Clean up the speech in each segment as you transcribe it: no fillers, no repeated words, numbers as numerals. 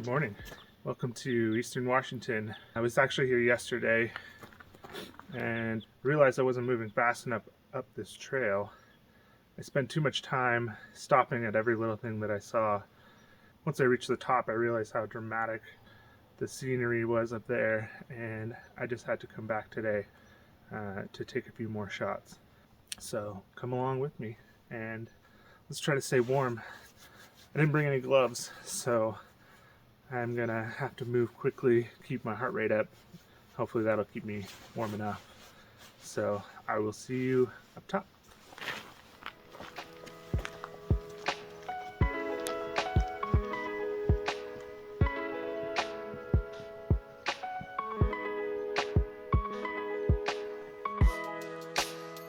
Good morning. Welcome to Eastern Washington. I was actually here yesterday and realized I wasn't moving fast enough up this trail. I spent too much time stopping at every little thing that I saw. Once I reached the top, I realized how dramatic the scenery was up there, and I just had to come back today to take a few more shots. So come along with me and let's try to stay warm. I didn't bring any gloves, so I'm gonna have to move quickly, keep my heart rate up. Hopefully that'll keep me warm enough. So I will see you up top.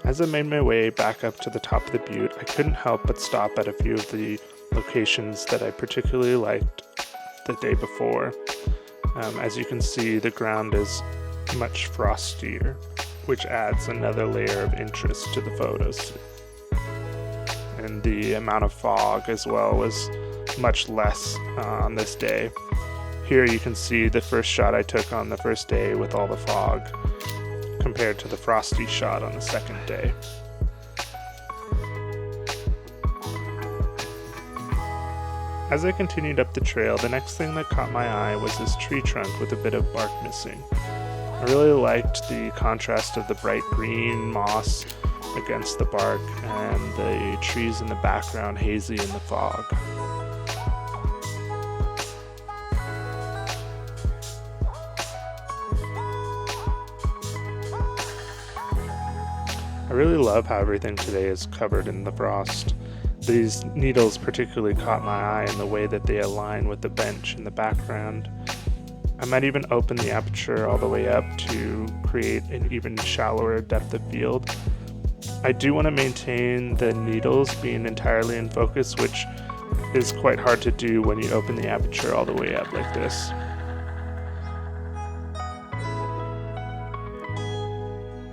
As I made my way back up to the top of the butte, I couldn't help but stop at a few of the locations that I particularly liked the day before. As you can see, the ground is much frostier, which adds another layer of interest to the photos. And the amount of fog as well was much less on this day. Here you can see the first shot I took on the first day with all the fog, compared to the frosty shot on the second day. As I continued up the trail, the next thing that caught my eye was this tree trunk with a bit of bark missing. I really liked the contrast of the bright green moss against the bark and the trees in the background hazy in the fog. I really love how everything today is covered in the frost. These needles particularly caught my eye in the way that they align with the bench in the background. I might even open the aperture all the way up to create an even shallower depth of field. I do want to maintain the needles being entirely in focus, which is quite hard to do when you open the aperture all the way up like this.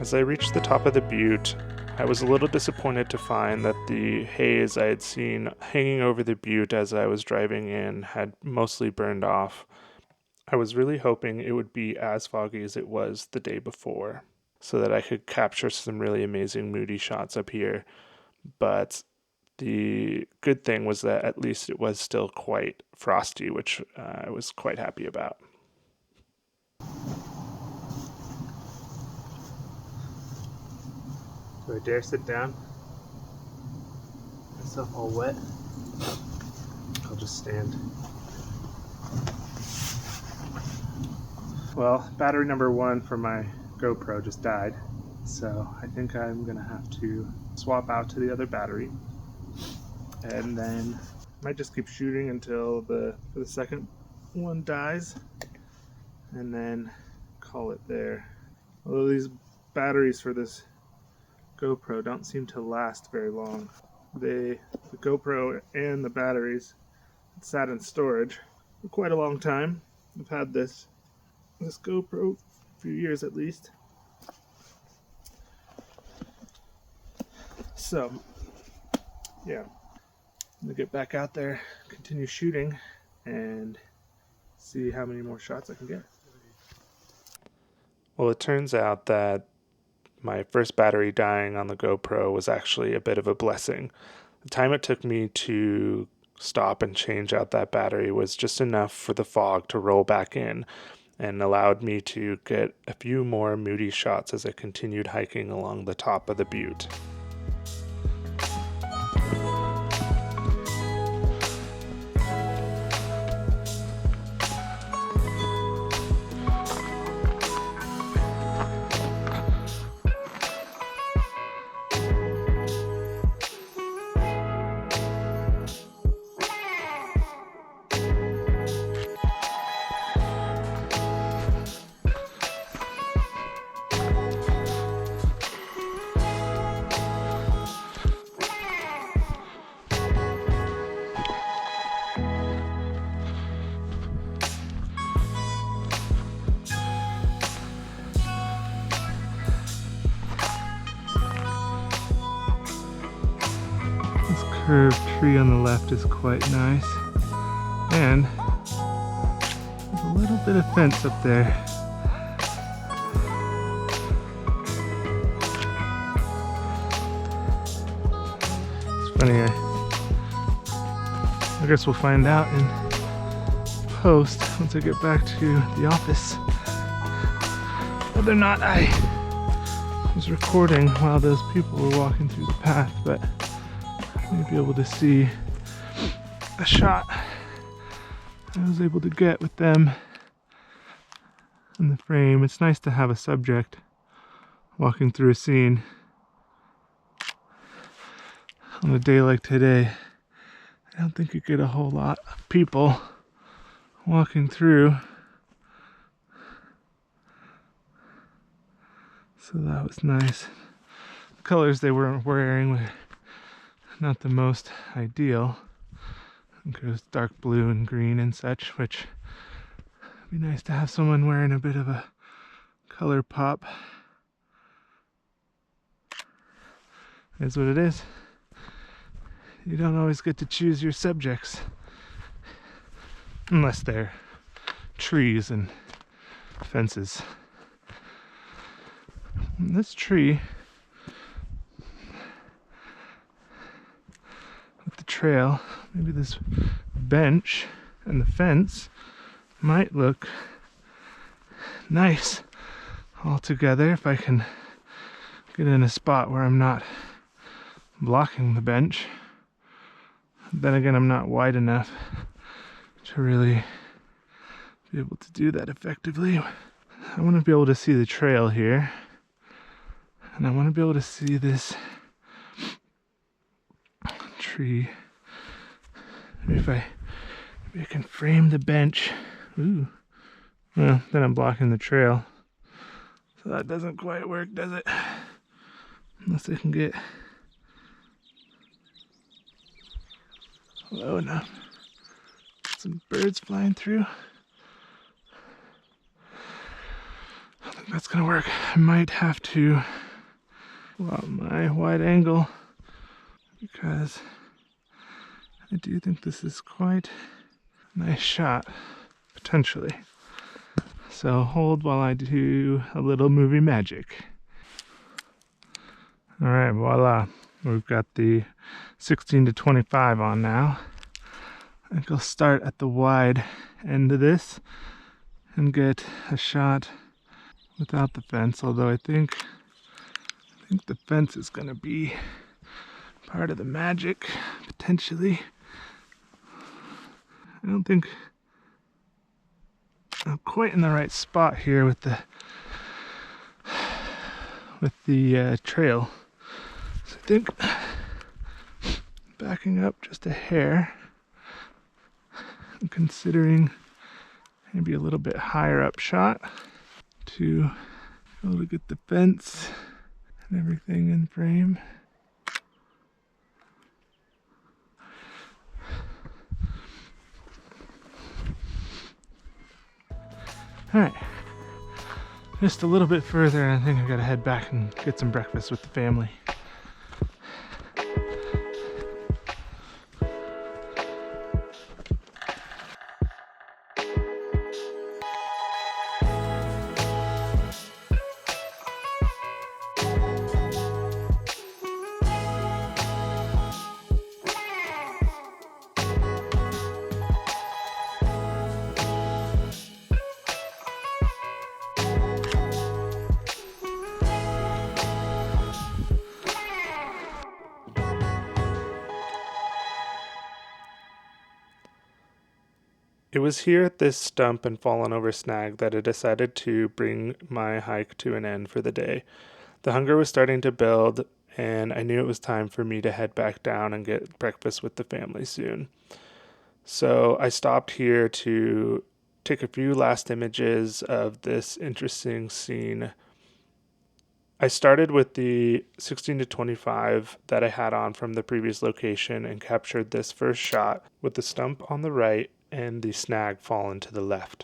As I reached the top of the butte, I was a little disappointed to find that the haze I had seen hanging over the butte as I was driving in had mostly burned off. I was really hoping it would be as foggy as it was the day before, so that I could capture some really amazing moody shots up here. But the good thing was that at least it was still quite frosty, which I was quite happy about. Do I dare sit down? Myself all wet. I'll just stand. Well, battery number 1 for my GoPro just died, so I think I'm gonna have to swap out to the other battery, and then I might just keep shooting until the second one dies, and then call it there. Although these batteries for this GoPro don't seem to last very long. The GoPro and the batteries sat in storage for quite a long time. I've had this GoPro a few years at least. So, yeah, I'm gonna get back out there, continue shooting, and see how many more shots I can get. Well, it turns out that my first battery dying on the GoPro was actually a bit of a blessing. The time it took me to stop and change out that battery was just enough for the fog to roll back in and allowed me to get a few more moody shots as I continued hiking along the top of the butte. This curved tree on the left is quite nice, and little bit of fence up there. It's funny, I guess we'll find out in post once I get back to the office whether or not I was recording while those people were walking through the path, but may be able to see a shot I was able to get with them in the frame. It's nice to have a subject walking through a scene on a day like today. I don't think you get a whole lot of people walking through, so that was nice. The colors they were wearing were not the most ideal. I think it was dark blue and green and such, which would be nice to have someone wearing a bit of a color pop. It is what it is. You don't always get to choose your subjects, unless they're trees and fences. And this tree with the trail, maybe this bench and the fence might look nice all together if I can get in a spot where I'm not blocking the bench. Then again, I'm not wide enough to really be able to do that effectively. I want to be able to see the trail here, and I want to be able to see this tree. Maybe I can frame the bench. Ooh. Well, then I'm blocking the trail. So that doesn't quite work, does it? Unless I can get low enough. Some birds flying through. I think that's gonna work. I might have to pull out my wide angle because I do think this is quite a nice shot, potentially. So hold while I do a little movie magic. Alright, voila. We've got the 16-25 on now. I think I'll start at the wide end of this and get a shot without the fence, although I think the fence is going to be part of the magic, potentially. I don't think I'm quite in the right spot here with the trail. So I think backing up just a hair and considering maybe a little bit higher up shot to be able to get the fence and everything in frame. Alright, just a little bit further and I think I gotta head back and get some breakfast with the family. It was here at this stump and fallen over snag that I decided to bring my hike to an end for the day. The hunger was starting to build, and I knew it was time for me to head back down and get breakfast with the family soon. So I stopped here to take a few last images of this interesting scene. I started with the 16-25 that I had on from the previous location and captured this first shot with the stump on the right and the snag fallen to the left.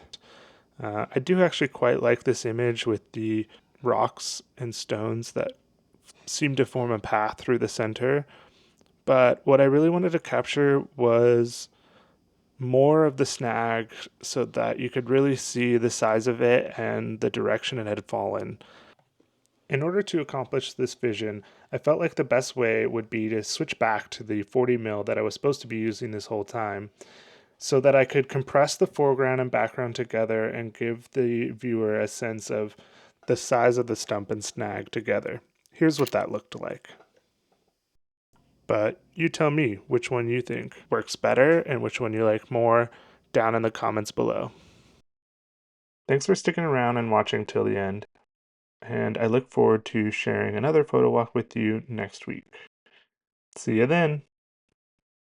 I do actually quite like this image with the rocks and stones that seem to form a path through the center, but what I really wanted to capture was more of the snag so that you could really see the size of it and the direction it had fallen. In order to accomplish this vision, I felt like the best way would be to switch back to the 40 mil that I was supposed to be using this whole time so that I could compress the foreground and background together and give the viewer a sense of the size of the stump and snag together. Here's what that looked like. But you tell me which one you think works better and which one you like more down in the comments below. Thanks for sticking around and watching till the end, and I look forward to sharing another photo walk with you next week. See you then!